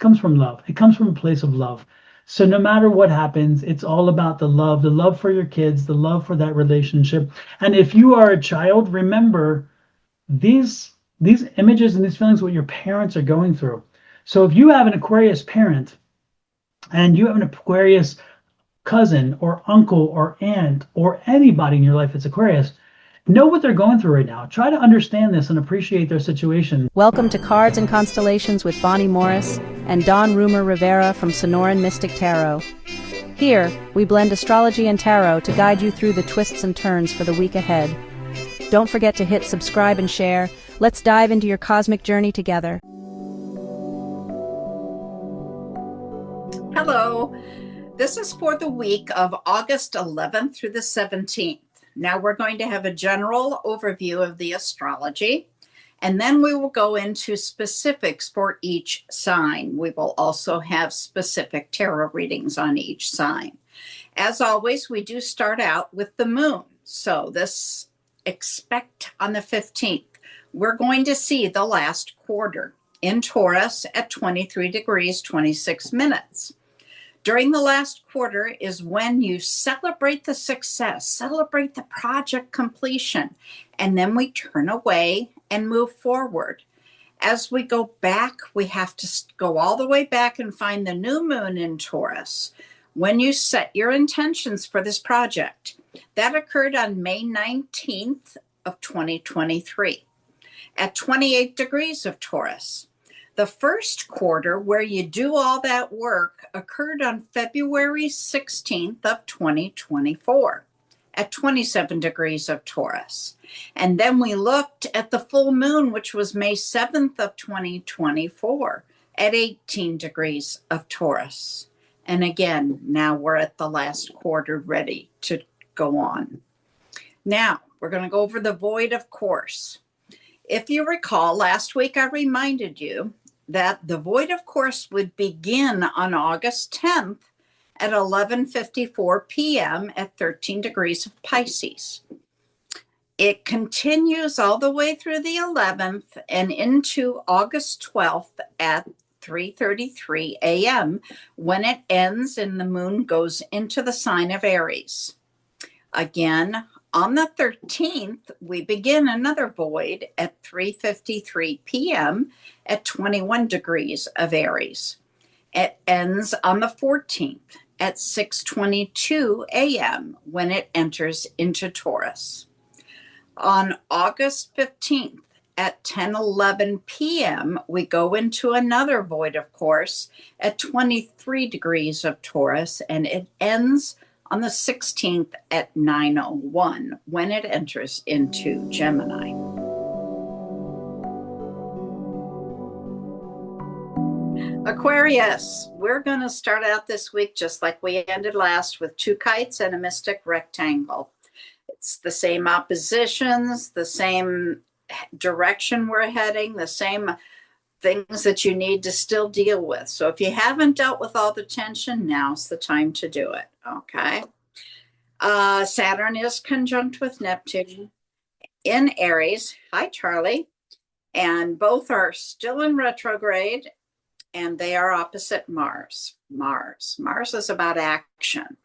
comes from love. It comes from a place of love. So no matter what happens, it's all about the love for your kids, the love for that relationship. And if you are a child, remember these these images and these feelings what your parents are going through. So if you have an Aquarius parent and you have an Aquarius cousin or uncle or aunt or anybody in your life that's Aquarius, know what they're going through right now. Try to understand this and appreciate their situation. Welcome to Cards and Constellations with Bonnie Morris and Don Rumor Rivera from Sonoran Mystic Tarot. Here, we blend astrology and tarot to guide you through the twists and turns for the week ahead. Don't forget to hit subscribe and share. Let's dive into your cosmic journey together. Hello, this is for the week of August 11th through the 17th. Now we're going to have a general overview of the astrology, and then we will go into specifics for each sign. We will also have specific tarot readings on each sign. As always, we do start out with the moon. So expect on the 15th, we're going to see the last quarter in Taurus at 23 degrees, 26 minutes. During the last quarter is when you celebrate the success, celebrate the project completion, and then we turn away and move forward. As we go back, we have to go all the way back and find the new moon in Taurus. When you set your intentions for this project, that occurred on May 19th of 2023 at 28 degrees of Taurus. The first quarter where you do all that work occurred on February 16th of 2024 at 27 degrees of Taurus. And then we looked at the full moon, which was May 7th of 2024 at 18 degrees of Taurus. And again, now we're at the last quarter ready to go on. Now, we're going to go over the void, of course. If you recall, last week I reminded you that the void, of course, would begin on August 10th at 11:54 p.m. at 13 degrees of Pisces. It continues all the way through the 11th and into August 12th at 3:33 a.m. when it ends and the moon goes into the sign of Aries. Again, on the 13th, we begin another void at 3:53 p.m. at 21 degrees of Aries. It ends on the 14th at 6:22 a.m. when it enters into Taurus. On August 15th at 10:11 p.m., we go into another void, of course, at 23 degrees of Taurus, and it ends on the 16th at 9:01 when it enters into Gemini. Aquarius, we're going to start out this week just like we ended last with two kites and a mystic rectangle. It's the same oppositions, the same direction we're heading, the same things that you need to still deal with. So if you haven't dealt with all the tension, now's the time to do it. Okay. Saturn is conjunct with Neptune in Aries. Hi, Charlie. And both are still in retrograde, and they are opposite Mars. Mars is about action.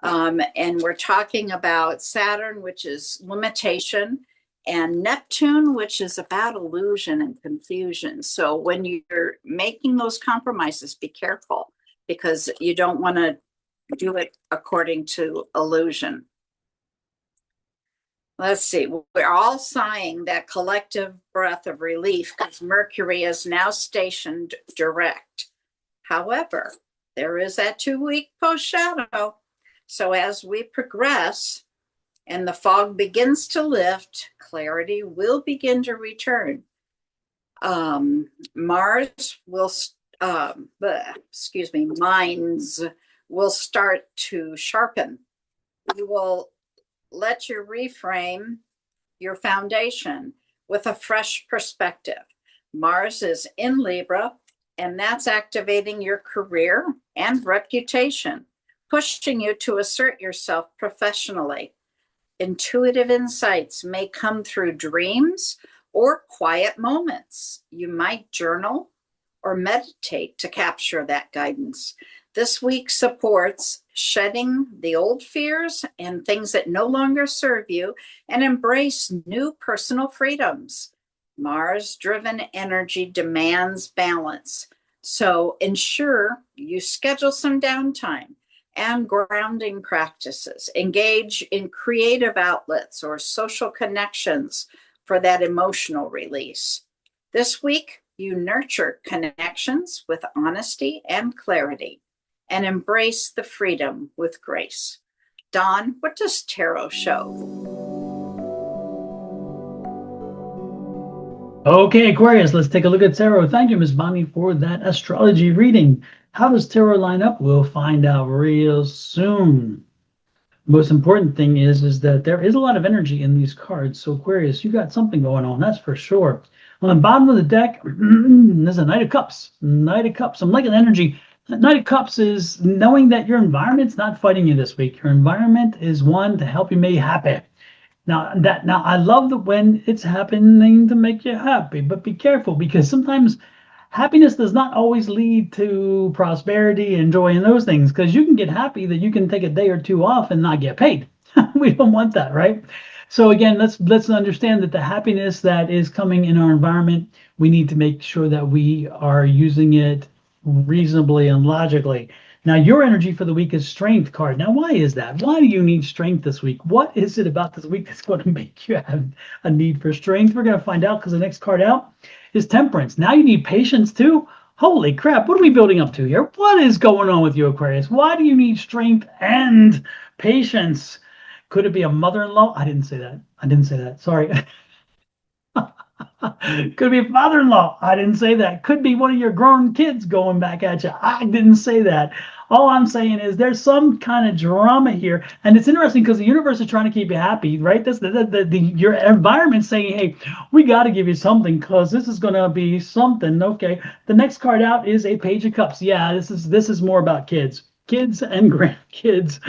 And we're talking about Saturn, which is limitation, and Neptune, which is about illusion and confusion. So when you're making those compromises, be careful, because you don't want to do it according to illusion. Let's see. We're all sighing that collective breath of relief because Mercury is now stationed direct. However, there is that 2-week post shadow. So as we progress and the fog begins to lift, clarity will begin to return. Mars will, minds will start to sharpen. You will let you reframe your foundation with a fresh perspective. Mars is in Libra, and that's activating your career and reputation, pushing you to assert yourself professionally. Intuitive insights may come through dreams or quiet moments. You might journal or meditate to capture that guidance. This week supports shedding the old fears and things that no longer serve you and embrace new personal freedoms. Mars-driven energy demands balance, so ensure you schedule some downtime and grounding practices. Engage in creative outlets or social connections for that emotional release. This week, you nurture connections with honesty and clarity and embrace the freedom with grace. Dawn, what does tarot show? Okay, Aquarius, let's take a look at tarot. Thank you, Miss Bonnie, for that astrology reading. How does tarot line up? We'll find out real soon. Most important thing is that there is a lot of energy in these cards. So Aquarius, you got something going on, that's for sure. On the bottom of the deck, there's a Knight of Cups. Knight of Cups. I'm liking energy. Knight of Cups is knowing that your environment's not fighting you this week. Your environment is one to help you make you happy. Now I love that when it's happening to make you happy, but be careful because sometimes happiness does not always lead to prosperity and joy and those things, because you can get happy that you can take a day or two off and not get paid. We don't want that, right? So again, let's understand that the happiness that is coming in our environment, we need to make sure that we are using it reasonably and logically. Now, your energy for the week is Strength card. Now, why is that? Why do you need strength this week? What is it about this week that's going to make you have a need for strength? We're going to find out because the next card out is Temperance. Now you need patience too? Holy crap, what are we building up to here? What is going on with you, Aquarius? Why do you need strength and patience? Could it be a mother-in-law? I didn't say that. I didn't say that. Sorry. Could be a father-in-law. I didn't say that. Could be one of your grown kids going back at you. I didn't say that. All I'm saying is there's some kind of drama here. And it's interesting because the universe is trying to keep you happy, right? That's your environment saying, hey, we got to give you something because this is going to be something. Okay. The next card out is a Page of Cups. Yeah, this is more about kids. Kids and grandkids.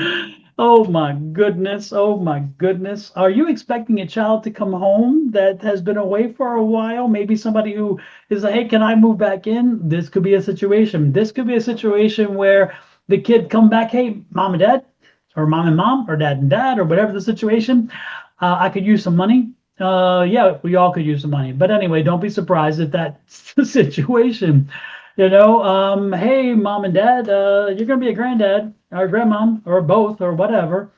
Oh my goodness. Oh my goodness. Are you expecting a child to come home that has been away for a while? Maybe somebody who is like, hey, can I move back in? This could be a situation. This could be a situation where the kid come back, hey, mom and dad, or mom and mom, or dad and dad, or whatever the situation. I could use some money. Yeah, we all could use some money. But anyway, don't be surprised if that's the situation. Hey, mom and dad, you're going to be a granddad or grandmom or both or whatever.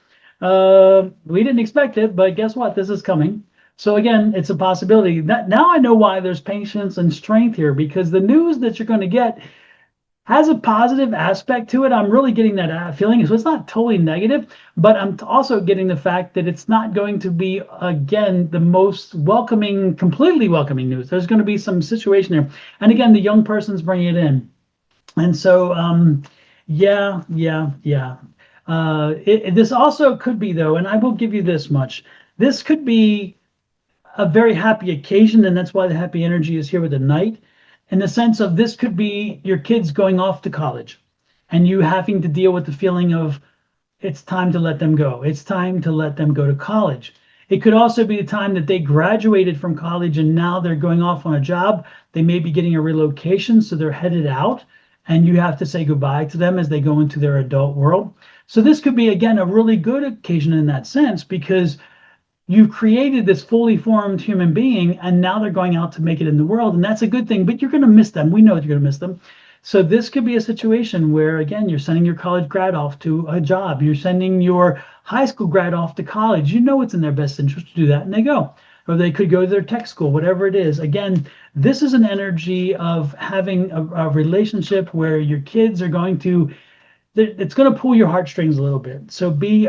We didn't expect it, but guess what? This is coming. So again, it's a possibility. Now I know why there's patience and strength here, because the news that you're going to get has a positive aspect to it. I'm really getting that feeling. So it's not totally negative, but I'm also getting the fact that it's not going to be, again, the most welcoming, completely welcoming news. There's going to be some situation there. And again, the young person's bringing it in. And so, yeah. This also could be, though, and I will give you this much. This could be a very happy occasion, and that's why the happy energy is here with the Knight. In the sense of this could be your kids going off to college and you having to deal with the feeling of it's time to let them go. It's time to let them go to college. It could also be the time that they graduated from college and now they're going off on a job. They may be getting a relocation, so they're headed out and you have to say goodbye to them as they go into their adult world. So this could be, again, a really good occasion in that sense, because you've created this fully formed human being and now they're going out to make it in the world, and that's a good thing, but you're going to miss them. We know that you're going to miss them. So this could be a situation where, again, you're sending your college grad off to a job. You're sending your high school grad off to college. You know it's in their best interest to do that, and they go. Or they could go to their tech school, whatever it is. Again, this is an energy of having a relationship where your kids are going to, it's going to pull your heartstrings a little bit. So be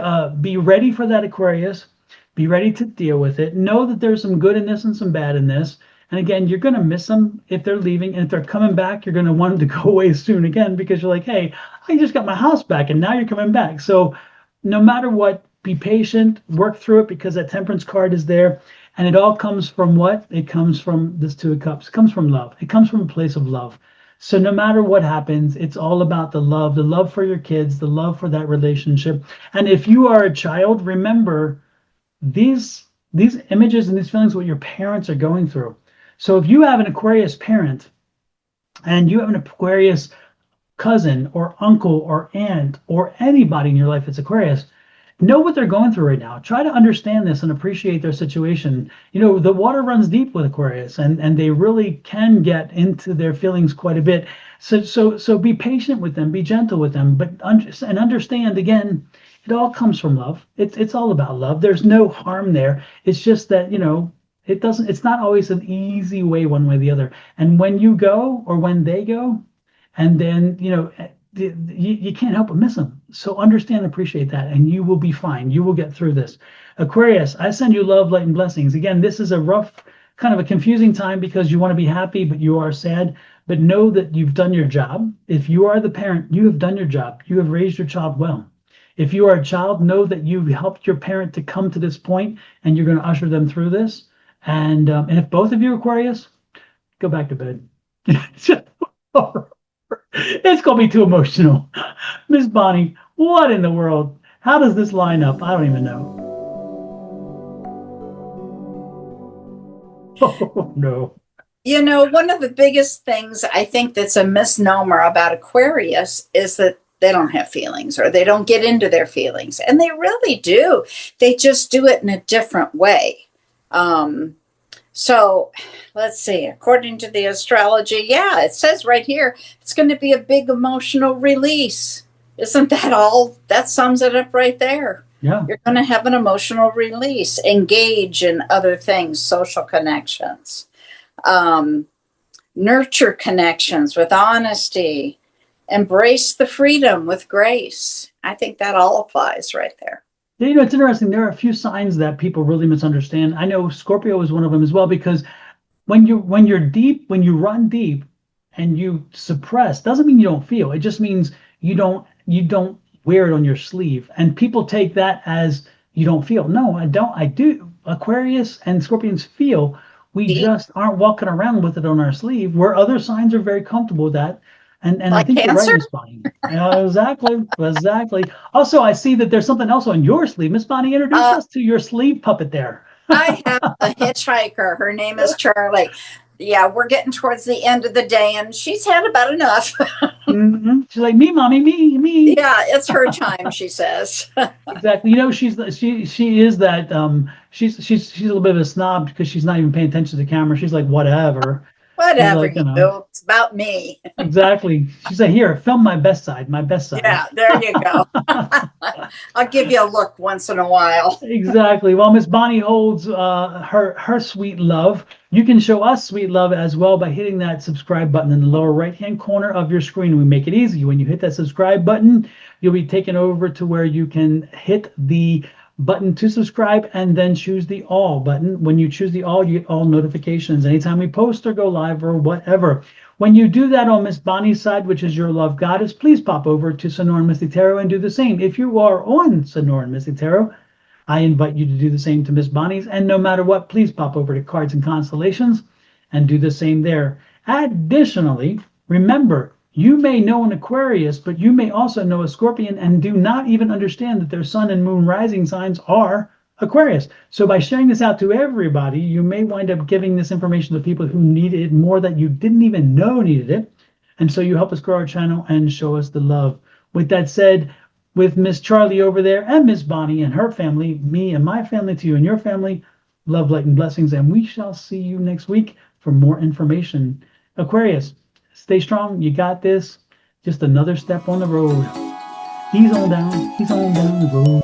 ready for that, Aquarius. Be ready to deal with it. Know that there's some good in this and some bad in this. And again, you're going to miss them if they're leaving. And if they're coming back, you're going to want them to go away soon again, because you're like, hey, I just got my house back and now you're coming back. So no matter what, be patient, work through it, because that Temperance card is there. And it all comes from what? It comes from this Two of Cups. It comes from love. It comes from a place of love. So no matter what happens, it's all about the love for your kids, the love for that relationship. And if you are a child, remember, these images and these feelings, what your parents are going through. So if you have an Aquarius parent and you have an Aquarius cousin or uncle or aunt or anybody in your life that's Aquarius, know what they're going through right now. Try to understand this and appreciate their situation. You know, the water runs deep with Aquarius, and they really can get into their feelings quite a bit. So be patient with them, be gentle with them, but and understand again, it all comes from love. It's all about love. There's no harm there. It's just that, you know, it's not always an easy way one way or the other. And when you go or when they go, and then, you know, you can't help but miss them. So understand and appreciate that, and you will be fine. You will get through this. Aquarius, I send you love, light, and blessings. Again, this is a rough, kind of a confusing time because you want to be happy, but you are sad. But know that you've done your job. If you are the parent, you have done your job. You have raised your child well. If you are a child, know that you've helped your parent to come to this point, and you're going to usher them through this. And if both of you are Aquarius, go back to bed. It's gonna be too emotional. Miss Bonnie, what in the world? How does this line up? I don't even know. Oh no. You know, one of the biggest things I think that's a misnomer about Aquarius is that they don't have feelings or they don't get into their feelings. And they really do. They just do it in a different way. So let's see, according to the astrology, yeah, it says right here, it's going to be a big emotional release. Isn't that all? That sums it up right there. Yeah. You're going to have an emotional release, engage in other things, social connections, nurture connections with honesty, embrace the freedom with grace. I think that all applies right there. You know, it's interesting. There are a few signs that people really misunderstand. I know Scorpio is one of them as well, because when you're deep, when you run deep and you suppress, doesn't mean you don't feel. It just means you don't wear it on your sleeve. And people take that as you don't feel. No, I don't. I do. Aquarius and Scorpions feel. We Deep, just aren't walking around with it on our sleeve, where other signs are very comfortable with that. And I like think you're right, Cancer. Miss Bonnie. Exactly, exactly. Also, I see that there's something else on your sleeve. Miss Bonnie, introduce Uh, us to your sleeve puppet there. I have a hitchhiker. Her name is Charlie. Yeah, we're getting towards the end of the day, and she's had about enough. She's like, me, mommy, me. Yeah, it's her time, she says. Exactly. You know, she is that she's a little bit of a snob because she's not even paying attention to the camera. She's like, whatever. She's Whatever like, you do, it's about me. exactly. She's like, here, film my best side, my best side. Yeah, there you go. I'll give you a look once in a while. Exactly. Well, Miss Bonnie holds her sweet love. You can show us sweet love as well by hitting that subscribe button in the lower right-hand corner of your screen. We make it easy. When you hit that subscribe button, you'll be taken over to where you can hit the button to subscribe and then choose the all button. When you choose the all, you get all notifications anytime we post or go live or whatever. When you do that on Miss Bonnie's side, which is Your Love Goddess, please pop over to Sonoran Mystic Tarot and do the same. If you are on Sonoran Mystic Tarot, I invite you to do the same to Miss Bonnie's. And no matter what, please pop over to Cards and Constellations and do the same there. Additionally, remember, you may know an Aquarius, but you may also know a Scorpion and do not even understand that their sun and moon rising signs are Aquarius. So by sharing this out to everybody, you may wind up giving this information to people who need it more that you didn't even know needed it. And so you help us grow our channel and show us the love. With that said, with Miss Charlie over there and Miss Bonnie and her family, me and my family, to you and your family, love, light, and blessings. And we shall see you next week for more information. Aquarius, stay strong. You got this. Just another step on the road. He's on down the road.